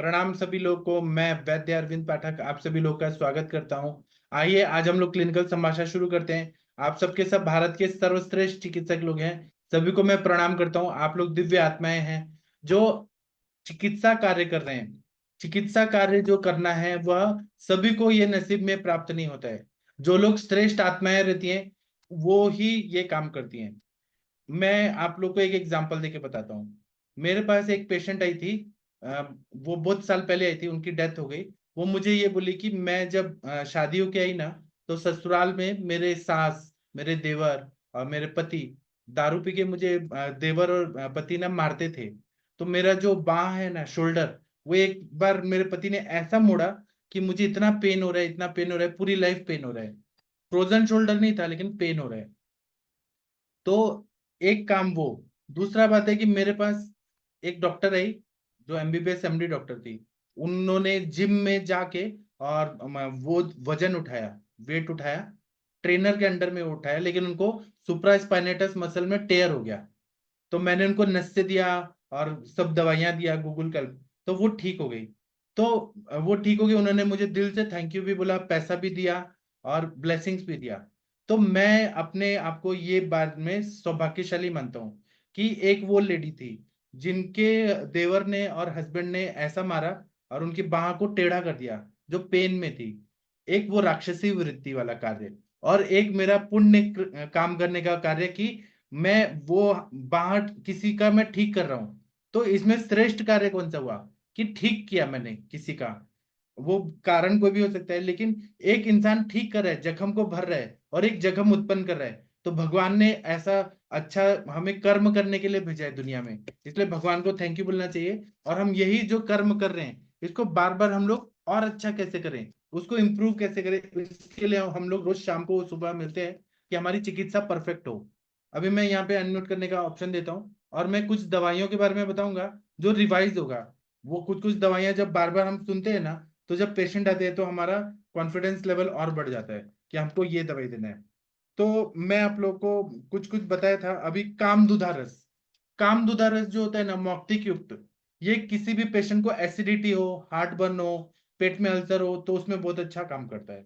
प्रणाम सभी लोग को। मैं वैद्य अरविंद पाठक आप सभी लोग का स्वागत करता हूं। आइए आज हम लोग क्लिनिकल संभाषण शुरू करते हैं। आप सबके सब भारत के सर्वश्रेष्ठ चिकित्सक लोग हैं। सभी को मैं प्रणाम करता हूं। आप लोग दिव्य आत्माएं हैं जो चिकित्सा कार्य कर रहे हैं। चिकित्सा कार्य जो करना है वह सभी को ये नसीब में प्राप्त नहीं होता है। जो लोग श्रेष्ठ आत्माएं रहती हैं वो ही ये काम करती हैं। मैं आप लोग को एक एग्जांपल देके बताता हूँ। मेरे पास एक पेशेंट आई थी। वो बहुत साल पहले आई थी, उनकी डेथ हो गई। वो मुझे ये बोली कि मैं जब शादी होके आई ना, तो ससुराल में मेरे सास, मेरे देवर और मेरे पति दारू पी के मुझे देवर और पति ना मारते थे। तो मेरा जो बाह है ना, शोल्डर, वो एक बार मेरे पति ने ऐसा मोड़ा कि मुझे इतना पेन हो रहा है, इतना पेन हो रहा है, पूरी लाइफ पेन हो रहा है। फ्रोजन शोल्डर नहीं था लेकिन पेन हो रहा है। तो एक काम वो। दूसरा बात है कि मेरे पास एक डॉक्टर आई जो एमबीबीएस एमडी डॉक्टर थी। उन्होंने जिम में जाके और वो वजन उठाया, वेट उठाया, ट्रेनर के अंडर में उठाया, लेकिन उनको सुप्रा स्पाइनेटस मसल में टेयर हो गया। तो मैंने उनको नस्से दिया और सब दवाइयां दिया, गूगल कर, तो वो ठीक हो गई। तो वो ठीक हो गई। उन्होंने मुझे दिल से थैंक यू भी बोला, पैसा भी दिया और ब्लेसिंग्स भी दिया। तो मैं अपने आप को ये बात में सौभाग्यशाली मानता हूँ कि एक वो लेडी थी जिनके देवर ने और हस्बैंड ने ऐसा मारा और उनकी बाह को टेढ़ा कर दिया जो पेन में थी। एक वो राक्षसी वृत्ति वाला कार्य, और एक मेरा पुण्य काम करने का कार्य कि मैं वो बाहर किसी का मैं ठीक कर रहा हूं। तो इसमें श्रेष्ठ कार्य कौन सा हुआ कि ठीक किया मैंने किसी का। वो कारण कोई भी हो सकता है, लेकिन एक इंसान ठीक कर रहा है, जख्म को भर रहा है और एक जख्म उत्पन्न कर रहा है। तो भगवान ने ऐसा अच्छा हमें कर्म करने के लिए भेजा है दुनिया में, इसलिए भगवान को थैंक यू बोलना चाहिए। और हम यही जो कर्म कर रहे हैं इसको बार बार हम लोग और अच्छा कैसे करें, उसको इम्प्रूव कैसे करें, इसके लिए हम लोग रोज शाम को सुबह मिलते हैं कि हमारी चिकित्सा परफेक्ट हो। अभी मैं यहाँ पे अनम्यूट करने का ऑप्शन देता हूँ और मैं कुछ दवाइयों के बारे में बताऊंगा जो रिवाइज होगा। वो कुछ कुछ दवाइयां जब बार बार हम सुनते हैं ना, तो जब पेशेंट आते हैं तो हमारा कॉन्फिडेंस लेवल और बढ़ जाता है कि हमको ये दवाई देना है। तो मैं आप लोग को कुछ कुछ बताया था अभी। कामदुधा रस, कामदुधा रस जो होता है ना, मौक्तिक युक्त, ये किसी भी पेशेंट को एसिडिटी हो, हार्ट बर्न हो, पेट में अल्सर हो, तो उसमें बहुत अच्छा काम करता है।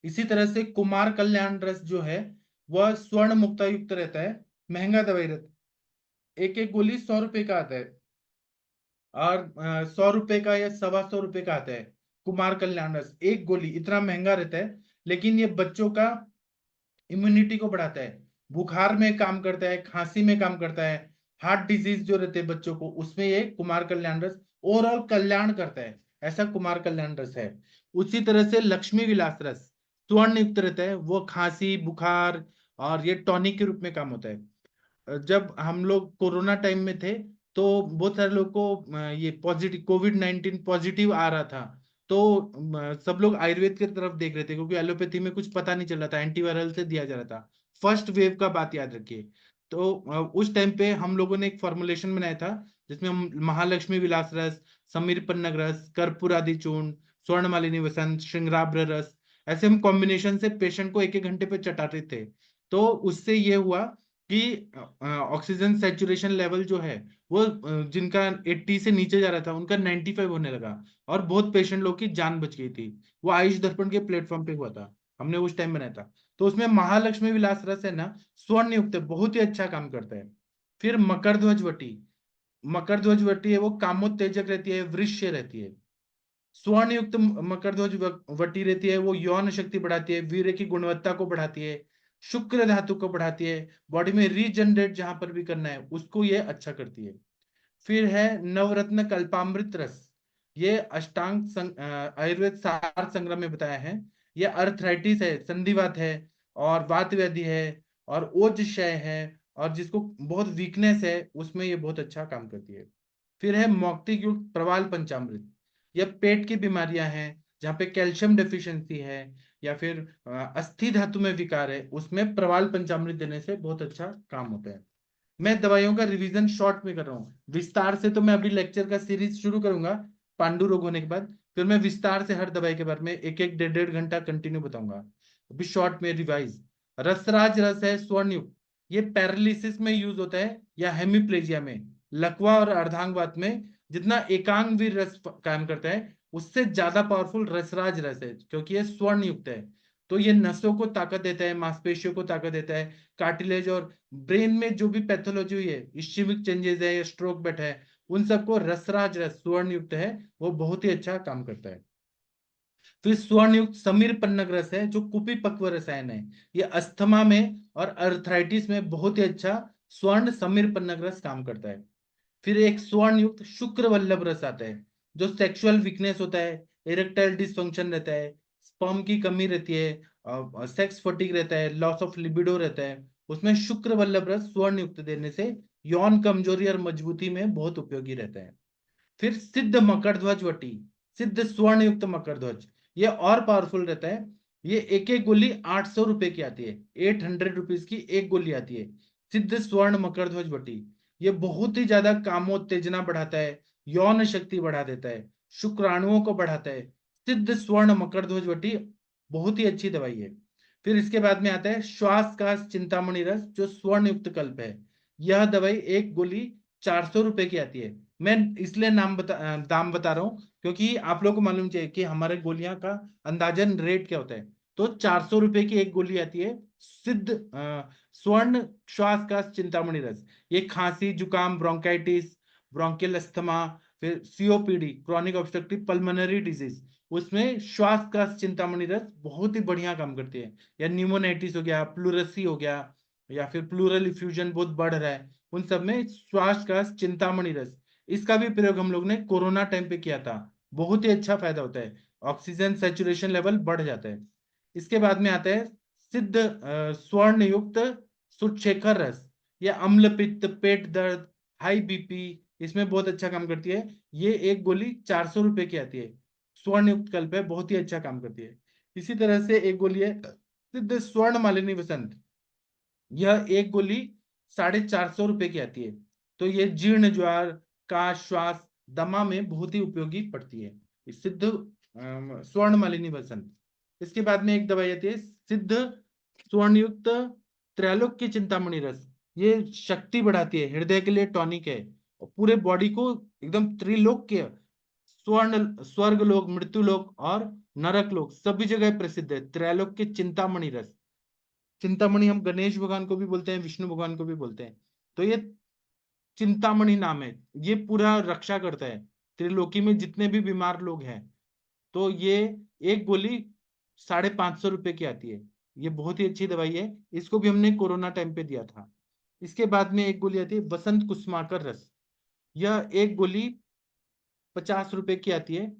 इसी तरह से कुमार कल्याण रस जो है वह स्वर्ण मुक्ता युक्त रहता है, महंगा दवाई रहता है। एक एक गोली 100 रुपए का आता है, और 100 रुपए का या 125 रुपए का आता है। कुमार कल्याण रस एक गोली इतना महंगा रहता है, लेकिन ये बच्चों का इम्यूनिटी को बढ़ाता है, बुखार में काम करता है, खांसी में काम करता है, हार्ट डिजीज जो रहते हैं बच्चों को उसमें ये कुमार कल्याण रस ओवरऑल कल्याण करता है। ऐसा कुमार कल्याण रस है। उसी तरह से लक्ष्मी विलास रस स्वर्ण युक्त रहता है, वो खांसी बुखार और ये टॉनिक के रूप में काम होता है। जब हम लोग कोरोना टाइम में थे तो बहुत सारे लोग को ये पॉजिटिव कोविड-19 पॉजिटिव आ रहा था। तो सब लोग आयुर्वेद की तरफ देख रहे थे क्योंकि एलोपैथी में कुछ पता नहीं चल रहा था, एंटीवायरल से दिया जा रहा था। फर्स्ट वेव का बात याद रखिए। तो उस टाइम पे हम लोगों ने एक फॉर्मुलेशन बनाया था जिसमें हम महालक्ष्मी विलास रस, समीर पन्नग रस, कर्पूरादि चूर्ण, स्वर्णमालिनी वसंत, श्रृंगाब्र रस, ऐसे हम कॉम्बिनेशन से पेशेंट को एक एक घंटे पे चटाते थे। तो उससे ये हुआ कि ऑक्सीजन सैचुरेशन लेवल जो है वो जिनका 80 से नीचे जा रहा था उनका 95 होने लगा, और बहुत पेशेंट लोग की जान बच गई थी। वो आयुष दर्पण के प्लेटफॉर्म पे हुआ था, हमने उस टाइम बनाया था। तो उसमें महालक्ष्मी विलास रस है ना, स्वर्ण युक्त है, बहुत ही अच्छा काम करता है। फिर मकर ध्वज वटी, मकर ध्वज वटी है वो कामोत्तेजक रहती है, वृश्य रहती है। स्वर्ण युक्त मकर ध्वज वटी रहती है, वो यौन शक्ति बढ़ाती है, वीर्य की गुणवत्ता को बढ़ाती है, शुक्र धातु को बढ़ाती है, बॉडी में रीजनरेट जहां पर भी करना है उसको ये अच्छा करती है। फिर है नवरत्न कल्पामृत रस, ये अष्टांग आयुर्वेद सार संग्रह में बताया है। ये अर्थराइटिस है, संधिवात है और वात व्याधि है और ओज क्षय है, और जिसको बहुत वीकनेस है उसमें ये बहुत अच्छा काम करती है। फिर है मौक्तिक युक्त प्रवाल पंचामृत, यह पेट की बीमारियां हैं जहाँ पे कैल्शियम डेफिशिएंसी है या फिर अस्थि धातु में विकार है, उसमें प्रवाल पंचामृत देने से बहुत अच्छा काम होता है। मैं दवाइयों का रिवीजन शॉर्ट में कर रहा हूँ, विस्तार से तो मैं अभी लेक्चर का सीरीज शुरू करूंगा पांडु रोग होने के बाद। फिर मैं विस्तार से हर दवाई के बारे में एक एक डेढ़ डेढ़ घंटा कंटिन्यू बताऊंगा। अभी शॉर्ट में रिवाइज। रसराज रस है स्वर्ण युक्त, ये पैरालिसिस में यूज होता है या हेमिप्लेजिया में। लकवा और अर्धांगवात में जितना एकांग वीर रस काम करता है उससे ज्यादा पावरफुल रसराज रस है, क्योंकि ये स्वर्ण युक्त है। तो ये नसों को ताकत देता है, मांसपेशियों को ताकत देता है, कार्टिलेज और ब्रेन में जो भी पैथोलॉजी हुई है, इश्चेमिक चेंजेस है, स्ट्रोक बैठा है, उन सबको रसराज रस स्वर्ण युक्त है, वो बहुत ही अच्छा काम करता है। फिर स्वर्ण युक्त समीर पन्नग रस है जो कुपिपक्व रसायन है। ये अस्थमा में और अर्थराइटिस में बहुत ही अच्छा स्वर्ण समीर पन्नग रस काम करता है। फिर एक स्वर्ण युक्त शुक्र वल्लभ रस आता है, जो सेक्सुअल वीकनेस होता है, इरेक्टाइल डिसफंक्शन रहता है, स्पर्म की कमी रहती है, सेक्स फटीग रहता है, लॉस ऑफ लिबिडो रहता है, उसमें शुक्र वल्लभ रस स्वर्ण युक्त देने से यौन कमजोरी और मजबूती में बहुत उपयोगी रहता है। फिर सिद्ध मकरध्वज वटी, सिद्ध स्वर्ण युक्त मकरध्वज, ये और पावरफुल रहता है। ये एक एक गोली 800 रुपए की आती है, 800 रुपीज की एक गोली आती है, सिद्ध स्वर्ण मकरध्वज वटी। ये बहुत ही ज्यादा कामोत्तेजना बढ़ाता है, यौन शक्ति बढ़ा देता है, शुक्राणुओं को बढ़ाता है। सिद्ध स्वर्ण मकरध्वज वटी बहुत ही अच्छी दवाई है। फिर इसके बाद में आता है श्वास का चिंतामणि रस, जो स्वर्ण युक्त कल्प है। यह दवाई एक गोली 400 रुपए की आती है। मैं इसलिए दाम बता रहा हूँ क्योंकि आप लोगों को मालूम चाहिए कि हमारे गोलियां का अंदाजन रेट क्या होता है। तो 400 रुपए की एक गोली आती है, सिद्ध स्वर्ण श्वास का चिंतामणि रस। ये खांसी, जुकाम, ब्रोंकाइटिस, ब्रोंकियल अस्थमा, फिर COPD, chronic obstructive pulmonary disease, उसमें श्वास का चिंतामणि रस बहुत ही बढ़िया काम करती है। या न्यूमोनाइटिस हो गया, प्लूरसी हो गया, या फिर प्लूरल इफ्यूजन बहुत बढ़ रहा है, उन सब में श्वास का चिंतामणि रस, इसका भी प्रयोग हम लोग ने कोरोना टाइम पे किया था। बहुत ही अच्छा फायदा होता है, ऑक्सीजन सेचुरेशन लेवल बढ़ जाता है। इसके बाद में आता है सिद्ध स्वर्ण युक्त सुक्षेखर रस। ये अम्ल पित्त, पेट दर्द, हाई बीपी, इसमें बहुत अच्छा काम करती है। ये एक गोली 400 रुपए की आती है, स्वर्ण युक्त कल्प है, बहुत ही अच्छा काम करती है। इसी तरह से एक गोली है सिद्ध स्वर्ण मालिनी वसंत। यह एक गोली 450 रुपए की आती है। तो ये जीर्ण ज्वार, काश, श्वास, दमा में बहुत ही उपयोगी पड़ती है, ये सिद्ध स्वर्ण मालिनी वसंत। इसके बाद में एक दवाई आती है सिद्ध स्वर्ण युक्त त्रैलोक की चिंतामणि रस। ये शक्ति बढ़ाती है, हृदय के लिए टॉनिक है, और पूरे बॉडी को एकदम त्रिलोक के, स्वर्ण स्वर्ग लोक, मृत्यु लोक और नरक लोक सभी जगह प्रसिद्ध है त्रैलोक के चिंतामणि रस। चिंतामणि हम गणेश भगवान को भी बोलते हैं, विष्णु भगवान को भी बोलते हैं। तो ये चिंतामणि नाम है, ये पूरा रक्षा करता है त्रिलोकी में जितने भी बीमार लोग हैं। तो ये एक गोली 550 रुपए की आती है। ये बहुत ही अच्छी दवाई है, इसको भी हमने कोरोना टाइम पे दिया था। इसके बाद में एक गोली आती है वसंत कुसुमाकर रस। यह एक गोली 50 रुपए की आती है,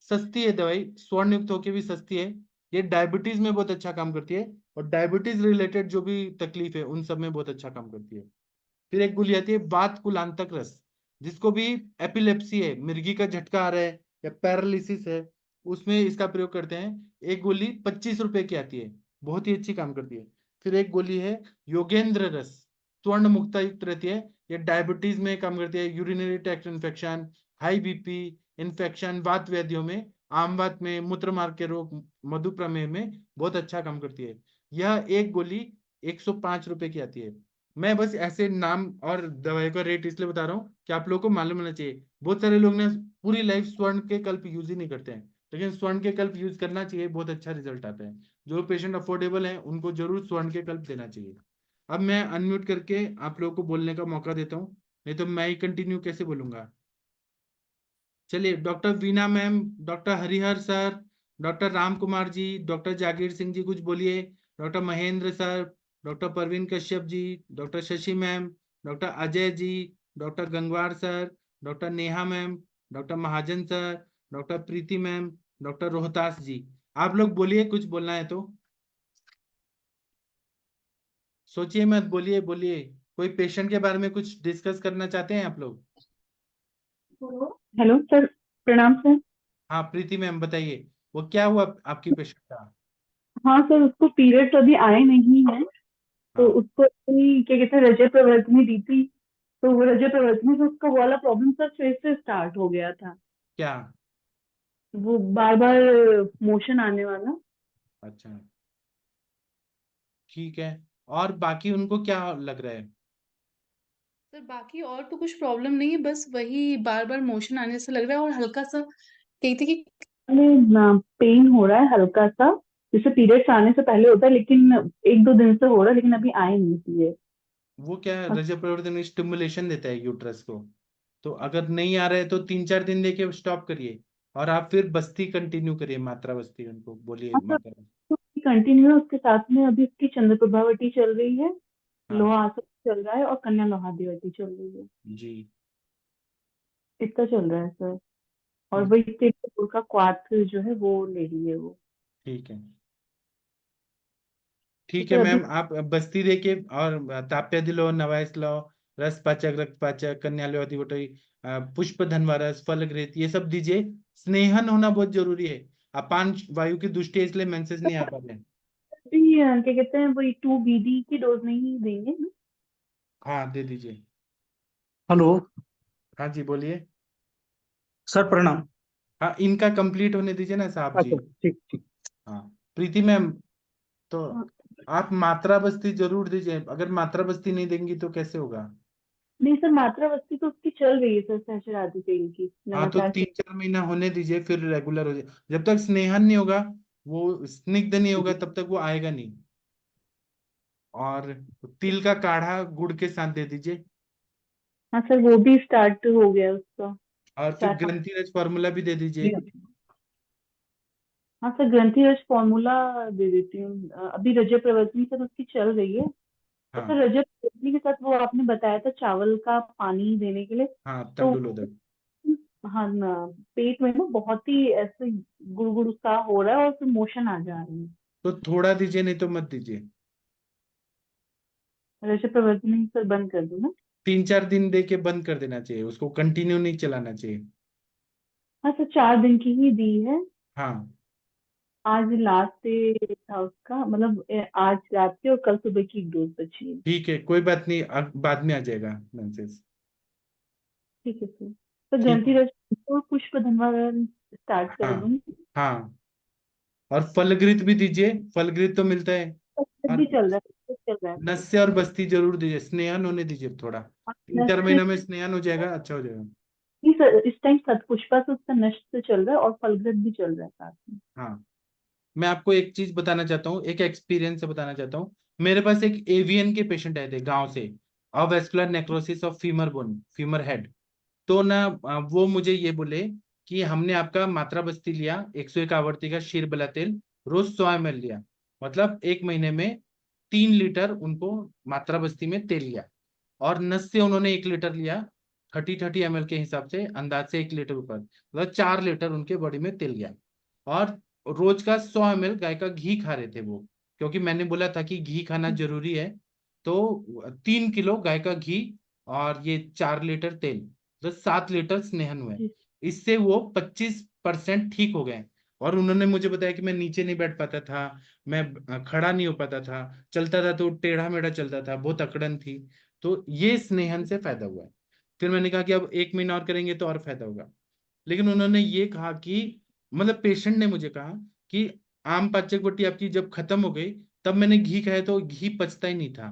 सस्ती है दवाई, स्वर्ण युक्त होके भी सस्ती है। ये डायबिटीज में बहुत अच्छा काम करती है, और डायबिटीज रिलेटेड जो भी तकलीफ है उन सब में बहुत अच्छा काम करती है। फिर एक गोली आती है वात कुलांतक रस, जिसको भी एपिलेप्सी है, मिर्गी का झटका आ रहा है या पैरालिसिस है, उसमें इसका प्रयोग करते हैं। एक गोली 25 रुपए की आती है, बहुत ही अच्छी काम करती है। फिर एक गोली है योगेंद्र रस, स्वर्ण मुक्ता युक्त रहती है। ये डायबिटीज में काम करती है, urinary tract infection, high BP, infection, वात व्याधियों में, आम वात में, मूत्र मार्ग के रोग, मधुप्रमेह में बहुत अच्छा काम करती है। यह एक गोली 105 रुपए की आती है। मैं बस ऐसे नाम और दवाई का रेट इसलिए बता रहा हूँ कि आप लोगों को मालूम होना चाहिए। बहुत सारे लोग ने पूरी लाइफ स्वर्ण के कल्प यूज ही नहीं करते हैं, लेकिन स्वर्ण के कल्प यूज करना चाहिए, बहुत अच्छा रिजल्ट आता है। जो पेशेंट अफोर्डेबल है उनको जरूर स्वर्ण के कल्प देना चाहिए। अब मैं अनम्यूट करके आप लोगों को बोलने का मौका देता हूँ, नहीं तो मैं ही कंटिन्यू कैसे बोलूंगा। चलिए, doctor Veena ma'am, doctor Harihar sir, doctor Ram Kumar ji, doctor Jagir Singh ji कुछ बोलिए, doctor Mahendra sir, doctor Parveen Kashyap ji, doctor Shashi ma'am, doctor Ajay ji, doctor Gangwar sir, doctor Neha ma'am, doctor Mahajan sir, doctor Preeti ma'am, doctor Rohtas ji, आप लोग बोलिए, कुछ बोलना है तो सोचिए मत, बोलिए बोलिए। कोई पेशेंट के बारे में कुछ डिस्कस करना चाहते हैं आप लोग? Hello sir. प्रणाम सर। हाँ प्रीति मैम बताइए, वो क्या हुआ आपकी पेशेंट का? हाँ सर, उसको पीरियड्स अभी आए नहीं हैं। तो हाँ। उसको अभी क्या कहते हैं, रजत प्रवर्तनी दी थी। तो वो रजत प्रवर्तनी से उसका वो वाला प्रॉब्लम सर फिर से स्टार्ट हो गया था। क्या? वो बार बार मोशन आने वाला। अच्छा, ठीक है। और बाकी उनको क्या लग रहा है? सर बाकी और तो कुछ प्रॉब्लम नहीं है, बस वही बार बार मोशन आने से लग रहा है और हल्का सा कही थी कि में पेन हो रहा है हल्का सा, जैसे पीरियड्स आने से पहले होता है, लेकिन एक दो दिन से हो रहा है, लेकिन अभी आए नहीं इसलिए। वो क्या है, रजत प्रवर्तन स्टिमुलेशन देता है यूट्रस को। तो अगर नहीं आ रहा है तो 3-4 दिन देके स्टॉप करिए, और आप फिर बस्ती कंटिन्यू करिए, मात्रा बस्ती उनको बोलिए, हाँ सर, मात्रा। तो कंटिन्यू है, उसके साथ में अभी उसकी चंद्र प्रभावती चल रही है, हाँ लोहा आसन चल रहा है और कन्या लोहादेवती चल रही है। जी। इतना चल रहा है सर। और हम्म, वही स्टेट का क्वार्थ जो है वो ले रही है वो। ठीक है। तो ठीक है सर अभी मैम, आप बस्ती देके और ताप्य दिलो, नवायस लो, रस पाचक, रक्त पाचक, कन्या अधिवटई, पुष्प धनवा रस, फलग्रेत, ये सब दीजिए। स्नेहन होना बहुत जरूरी है। अपान वायु की दुष्टि है, इसलिए मेंसेस नहीं आ पा रहे हैं। क्या कहते हैं, वही 2 BD की डोज नहीं देंगे ना? हाँ दे दीजिए। हेलो। हाँ जी बोलिए। सर प्रणाम। हाँ इनका कंप्लीट होने दीजिए ना साहब जी। अच्छा, ठीक ठीक। हाँ प्रीति मैम, तो हाँ, आप मात्रा बस्ती जरूर दीजिए, अगर मात्रा बस्ती नहीं देंगी तो कैसे होगा। नहीं सर, मात्रा बस्ती तो उसकी चल रही है सर, सहस्त्रादि तेल की हाँ तो लगातार चल 3-4 महीना होने दीजिए, फिर रेगुलर हो जाए। जब तक स्नेहन नहीं होगा, वो स्निग्ध नहीं होगा, रही है। तब तक वो आएगा नहीं। और तिल का काढ़ा गुड़ के साथ दे दीजिए। हाँ सर, वो भी स्टार्ट हो गया उसका। और फिर 4-5 ग्रंथि रज फॉर्मूला भी दे दीजिए। दिन। हाँ सर, ग्रंथि रज फॉर्मूला दे देती हूँ। अभी रजत प्रवर्तनी सर उसकी चल रही है। और हाँ सर रजत प्रवर्तनी के साथ वो आपने बताया था चावल का पानी देने के लिए। हाँ तो तंडुलोदक। हाँ ना, पेट में ना बहुत ही ऐसे गुड़गुड़ सा हो रहा है और फिर मोशन आ जा रहे हैं। तो थोड़ा दीजिए, नहीं तो मत दीजिए। रजत प्रवर्तनी सर बंद कर दूँ ना? 3-4 दिन दे के बंद कर देना चाहिए, उसको कंटिन्यू नहीं चलाना चाहिए। हाँ सर, 4 दिन की ही दी है। हाँ आज लास्ट डे था उसका, मतलब आज रात की और कल सुबह की एक डोज बची है। ठीक है, कोई बात नहीं, बाद में आ जाएगा मेंसेस। ठीक है सर। तो ठीक ग्रंथि है। रज और पुष्प धनवा स्टार्ट कर हाँ दूंगी। हाँ, और फलगृत भी दीजिए, फलगृत तो मिलता है। सब भी और चल रहा है, सब चल रहा है सर। नस्य और बस्ती जरूर दीजिए, स्नेहन होने दीजिए थोड़ा, तीन चार नष्ट। महीना में स्नेहन हो जाएगा, अच्छा हो जाएगा। नहीं सर, इस टाइम सतपुष्पा से उसका नष्ट से चल रहा है और फलगृत भी चल रहा है साथ में। हाँ मैं आपको एक चीज बताना चाहता हूँ, एक एक्सपीरियंस से बताना चाहता हूँ। मेरे पास एक एवियन के पेशेंट आए थे गांव से, avascular necrosis of femur bone, femur head. तो ना वो मुझे ये बोले कि हमने आपका मात्रा बस्ती लिया, 101 आवृत्ति का शीर बला तेल, रोज 100 ml लिया, मतलब 1 महीने में 3 लीटर उनको मात्रा बस्ती में तेल लिया। और नस से उन्होंने 1 लीटर लिया, 30-30 ml के हिसाब से, अंदाज से 1 लीटर ऊपर, मतलब 4 लीटर उनके बॉडी में तेल गया। और रोज का 100 ml गाय का घी खा रहे थे वो, क्योंकि मैंने बोला था कि घी खाना जरूरी है। तो 3 किलो गाय का घी और ये 4 लीटर तेल, तो 7 लीटर स्नेहन हुए। जी। इससे वो 25% ठीक हो गए। और उन्होंने मुझे बताया कि मैं नीचे नहीं बैठ पाता था, मैं खड़ा नहीं हो पाता था, चलता था तो टेढ़ा मेढ़ा चलता था, बहुत अकड़न थी। तो ये स्नेहन से फायदा हुआ है। फिर मैंने कहा कि अब 1 महीना और करेंगे तो और फायदा होगा। लेकिन उन्होंने ये कहा कि, मतलब पेशेंट ने मुझे कहा कि आम पाचक बट्टी आपकी जब खत्म हो गई, तब मैंने घी खाया तो घी पचता ही नहीं था।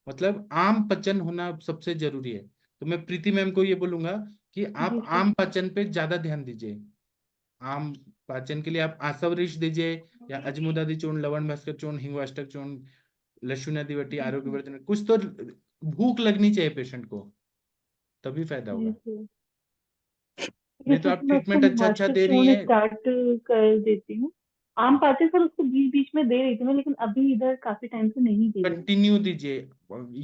मतलब आम पचन होना सबसे जरूरी है। तो मैं प्रीति मैम को ये बोलूंगा कि आप जी सर। आम पाचन पे ज्यादा ध्यान दीजिए। आम पाचन के लिए आप आसवरिश दीजिए, या अजमुदादि चूर्ण, लवण भास्कर चूर्ण, हिंगवाष्टक चूर्ण, लहसुनादि बट्टी, आरोग्य वर्धन, कुछ तो भूख लगनी चाहिए पेशेंट को, तभी फायदा जी होगा। सर। ठीक है नहीं तो सर, आप तो मैं उसको ट्रीटमेंट अच्छा अच्छा हिमाचल दे रही चूर्ण हैं। स्टार्ट कर देती हूँ। आम पाते सर उसको बीच बीच में दे रही थी मैं, लेकिन अभी इधर काफी टाइम से नहीं दे रही हूँ। कंटिन्यू दीजिए।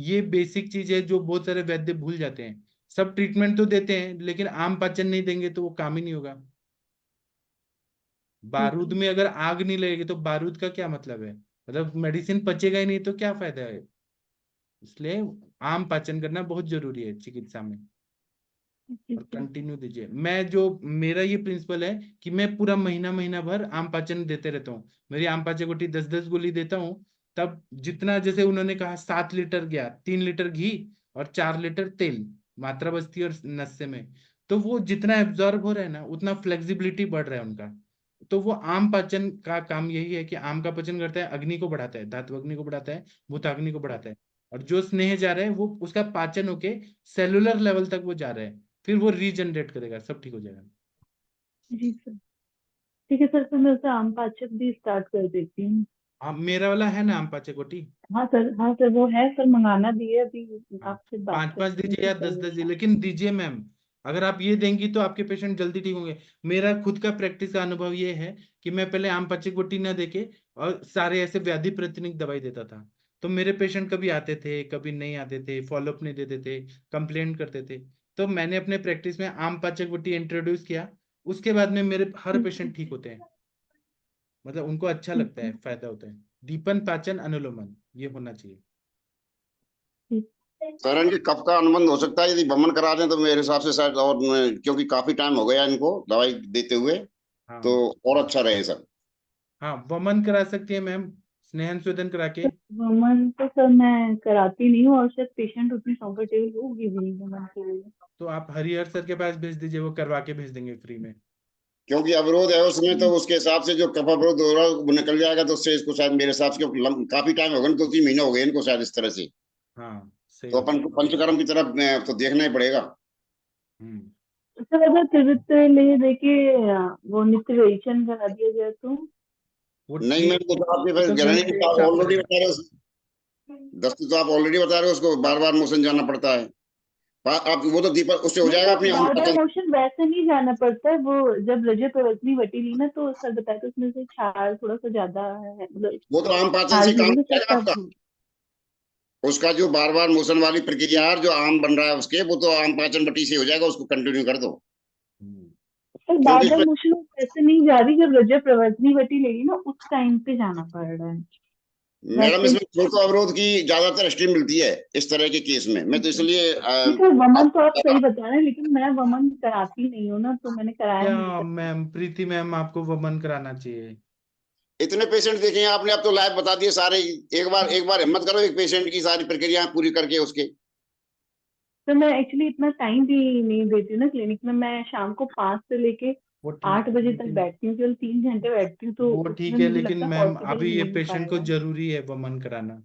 ये बेसिक चीज है जो बहुत सारे वैद्य भूल जाते हैं। सब ट्रीटमेंट तो देते हैं, लेकिन आम पाचन नहीं देंगे तो वो काम ही नहीं होगा। ठीक बारूद है। में अगर आग नहीं लगेगी तो बारूद का क्या मतलब है, मतलब मेडिसिन पचेगा ही नहीं तो क्या फायदा है। इसलिए आम पाचन करना बहुत जरूरी है चिकित्सा में। और ठीक है। कंटिन्यू दीजिए। मैं जो, मेरा ये प्रिंसिपल है कि मैं पूरा महीना महीना भर आम पाचन देते रहता हूँ। मेरी आम पाचन गोटी 10-10 गोली देता हूँ। तब जितना, जैसे उन्होंने कहा 7 लीटर गया, 3 लीटर घी और 4 लीटर तेल, मात्रा बस्ती और नस्से में। तो वो जितना एब्जॉर्ब हो रहा है ना, उतना फ्लेक्सिबिलिटी बढ़ रहा है उनका। तो वो आम पाचन का काम यही है कि आम का पाचन करता है, अग्नि को बढ़ाता है, धातु अग्नि को बढ़ाता है, भूताग्नि को बढ़ाता है। और जो स्नेह जा रहा है वो उसका पाचन होके सेलुलर लेवल तक वो जा रहा है, फिर वो रीजनरेट करेगा, सब ठीक हो जाएगा। जी सर। ठीक है सर, फिर मैं उसे आम पाचक भी स्टार्ट कर देती हूँ। हाँ, मेरा वाला है ना आम पाचक गोटी। हाँ सर, हाँ सर, वो है सर, मंगाना भी है अभी। हाँ, आपसे बात 5-5 करके दीजिए उनसे या कर 10-10 दीजिए, लेना। लेकिन दीजिए मैम। अगर आप ये देंगी तो आपके पेशेंट जल्दी ठीक होंगे। मेरा खुद का प्रैक्टिस का अनुभव ये है कि मैं पहले आम पाचक गोटी ना देके और सारे ऐसे व्याधि प्रतिनिक दवाई देता था, तो मेरे पेशेंट कभी आते थे कभी नहीं आते थे, फॉलोअप नहीं देते थे, कंप्लेंट करते थे। तो मैंने अपने प्रैक्टिस में आम पाचक गोटी इंट्रोड्यूस किया, उसके बाद में मेरे हर ठीक है। पेशेंट ठीक होते हैं, मतलब उनको अच्छा ठीक लगता है। है, फायदा होता है। दीपन पाचन अनुलोमन ये होना चाहिए। ठीक। सर इनके कब का अनुबंध हो सकता है यदि वमन करा दें तो मेरे हिसाब से शायद, और क्योंकि काफी टाइम हो गया इनको दवाई देते हुए, तो हाँ और अच्छा रहे सर। हाँ, वमन करा सकती है मैम, स्नेहन स्वेदन करा के। वमन तो सर मैं कराती नहीं हूँ, और शायद पेशेंट उतनी कंफर्टेबल होगी भी नहीं वमन के लिए। तो आप हरिहर सर के पास भेज दीजिए, वो करवा के भेज देंगे फ्री में। क्योंकि अवरोध है उसमें, तो उसके हिसाब से जो कफ अवरोध हो रहा है वो निकल जाएगा, तो उससे इसको शायद मेरे हिसाब से, क्योंकि काफी टाइम हो गया, 2-3 महीने हो गए इनको शायद इस तरह से। हाँ सही तो बात अपन है। को पंचकर्म की तरफ तो देखना ही पड़ेगा। हम्म। सर अगर त्रिवृत्त ले देके वो नित्यवेचन करा दिया जाए तो? वो नहीं ठीक, मैम, तो आपके वो पास तो केवल गारंटी, पेट आप साफ ऑलरेडी करेगा। बता रहे हो, दस्त तो आप ऑलरेडी बता रहे हो, उसको बार बार मोशन जाना पड़ता है। आप वो तो दीपक उससे हो नहीं जाएगा सर, अपनी बार बार पाचन। मोशन वैसे नहीं जाना पड़ता है। वो जब रजय प्रवृत्ति वटी ली ना, तो सर बताया तो उसमें से क्षार थोड़ा सा ज्यादा है, मतलब वो तो आम पाचन क्षार से की काम वजह से करेगा आपका। तब। उसका जो बार बार मोशन वाली प्रक्रिया है, जो आम बन रहा है उसके, वो तो आम पाचन बटी से हो जाएगा, उसको कंटिन्यू कर दो। हम्म। सर बार क्योंकि बार इसमें, मोशन वैसे नहीं जा रही, जब रजय प्रवर्तनी वटी लेगी ना उस टाइम पे जाना पड़ रहा है मैडम, वैसे। इसमें श्रोत अवरोध की ज्यादातर हिस्ट्री मिलती है इस तरह के केस में। मैं तो इसलिए ठीक है, वमन तो आप आप, सही बता रहे हैं, लेकिन मैं वमन कराती नहीं हूँ ना, तो मैंने कराया क्या नहीं कभी। मैम, प्रीति मैम आपको वमन कराना चाहिए। इतने पेशेंट देखे हैं आपने, अब तो लाइव बता दिए सारे। एक बार हिम्मत करो, एक पेशेंट की सारी प्रक्रिया पूरी करके उसके। तो मैं एक्चुअली इतना टाइम भी नहीं देती हूँ ना क्लिनिक में। मैं शाम को 5 से लेके वो ठीक 8 है बजे तक लेकिन, बैठती हूँ, केवल 3 घंटे बैठती हूँ, तो वो उसमें ठीक है मुझे लेकिन लगता है मैम पॉसिबल अभी ये नहीं हो पेशेंट को पाएगा। जरूरी है वमन कराना।